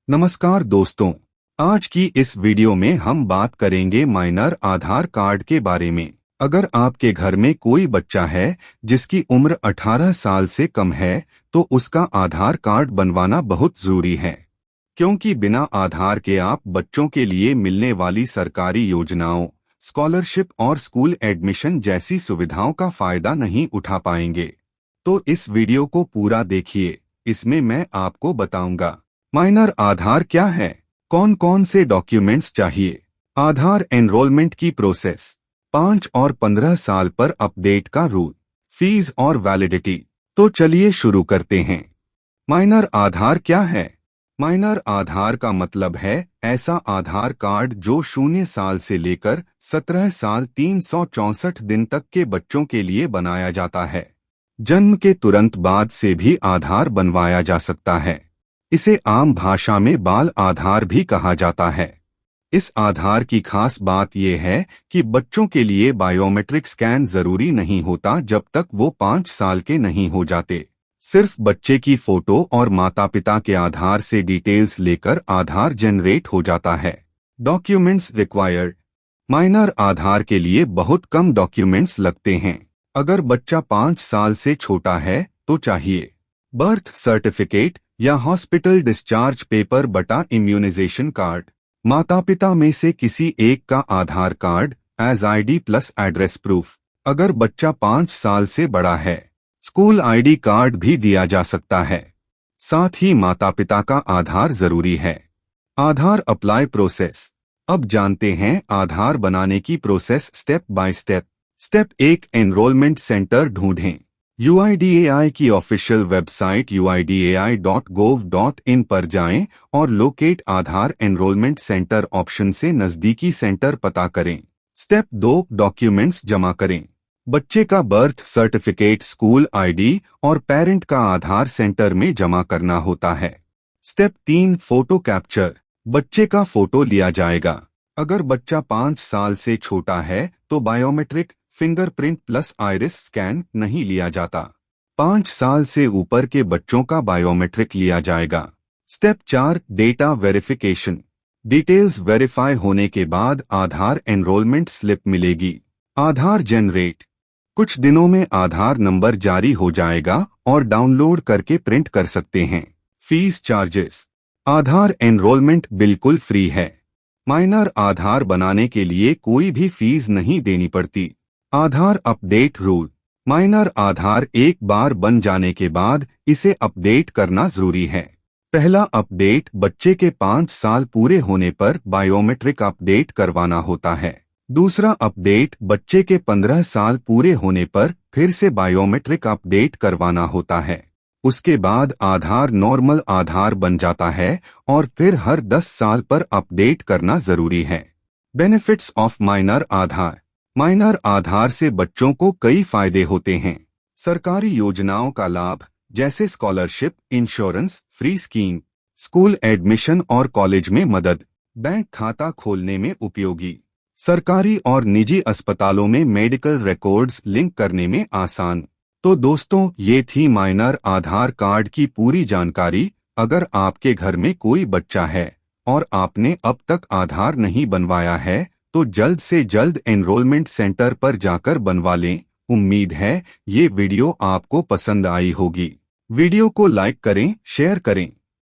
नमस्कार दोस्तों, आज की इस वीडियो में हम बात करेंगे माइनर आधार कार्ड के बारे में। अगर आपके घर में कोई बच्चा है जिसकी उम्र 18 साल से कम है तो उसका आधार कार्ड बनवाना बहुत जरूरी है, क्योंकि बिना आधार के आप बच्चों के लिए मिलने वाली सरकारी योजनाओं, स्कॉलरशिप और स्कूल एडमिशन जैसी सुविधाओं का फायदा नहीं उठा पाएंगे। तो इस वीडियो को पूरा देखिए, इसमें मैं आपको बताऊंगा माइनर आधार क्या है, कौन कौन से डॉक्यूमेंट्स चाहिए, आधार एनरोलमेंट की प्रोसेस, 5 और 15 साल पर अपडेट का रूल, फीस और वैलिडिटी। तो चलिए शुरू करते हैं। माइनर आधार क्या है? माइनर आधार का मतलब है ऐसा आधार कार्ड जो 0 साल से लेकर 17 साल 364 दिन तक के बच्चों के लिए बनाया जाता है। जन्म के तुरंत बाद से भी आधार बनवाया जा सकता है। इसे आम भाषा में बाल आधार भी कहा जाता है। इस आधार की खास बात यह है कि बच्चों के लिए बायोमेट्रिक स्कैन जरूरी नहीं होता जब तक वो 5 साल के नहीं हो जाते। सिर्फ बच्चे की फोटो और माता पिता के आधार से डिटेल्स लेकर आधार जनरेट हो जाता है। Documents required. माइनर आधार के लिए बहुत कम डॉक्यूमेंट्स लगते हैं। अगर बच्चा 5 साल से छोटा है तो चाहिए बर्थ सर्टिफिकेट या हॉस्पिटल डिस्चार्ज पेपर बटा इम्यूनाइजेशन कार्ड। माता पिता में से किसी एक का Aadhaar card as ID plus address proof. अगर बच्चा 5 साल से बड़ा है, स्कूल आईडी कार्ड भी दिया जा सकता है। साथ ही माता पिता का आधार जरूरी है। आधार अप्लाई प्रोसेस। अब जानते हैं आधार बनाने की process step by step. Step 1, enrolment centre ढूंढें। UIDAI की ऑफिशियल वेबसाइट uidai.gov.in पर जाएं और लोकेट आधार एनरोलमेंट सेंटर ऑप्शन से नजदीकी सेंटर पता करें। स्टेप 2, डॉक्यूमेंट्स जमा करें। बच्चे का बर्थ सर्टिफिकेट, स्कूल आईडी और पेरेंट का आधार सेंटर में जमा करना होता है। Step 3, photo capture. बच्चे का फोटो लिया जाएगा। अगर बच्चा 5 साल से छोटा है तो biometric, fingerprint plus iris scan नहीं लिया जाता। 5 साल से ऊपर के बच्चों का बायोमेट्रिक लिया जाएगा। Step 4, data verification. Details verify होने के बाद आधार एनरोलमेंट स्लिप मिलेगी। आधार जनरेट। कुछ दिनों में आधार नंबर जारी हो जाएगा और डाउनलोड करके प्रिंट कर सकते हैं। Fees charges. आधार एनरोलमेंट बिल्कुल फ्री है। माइनर आधार बनाने के लिए कोई भी फीस नहीं देनी पड़ती। Aadhaar update rule. Minor Aadhaar एक बार बन जाने के बाद इसे अपडेट करना जरूरी है। पहला अपडेट बच्चे के 5 साल पूरे होने पर बायोमेट्रिक अपडेट करवाना होता है। दूसरा अपडेट बच्चे के 15 साल पूरे होने पर फिर से बायोमेट्रिक अपडेट करवाना होता है। उसके बाद आधार नॉर्मल आधार बन जाता है और फिर हर 10 साल पर अपडेट करना जरूरी है। Benefits of minor Aadhaar. Minor Aadhaar से बच्चों को कई फायदे होते हैं। सरकारी योजनाओं का लाभ जैसे scholarship, insurance, free scheme, school admission और कॉलेज में मदद, बैंक खाता खोलने में उपयोगी, सरकारी और निजी अस्पतालों में मेडिकल रिकॉर्ड्स लिंक करने में आसान। तो दोस्तों, ये थी माइनर आधार कार्ड की पूरी जानकारी। अगर आपके घर में कोई बच्चा है और आपने अब तक आधार नहीं बनवाया है तो जल्द से जल्द एनरोलमेंट सेंटर पर जाकर बनवा लें। उम्मीद है ये वीडियो आपको पसंद आई होगी। वीडियो को लाइक करें, शेयर करें।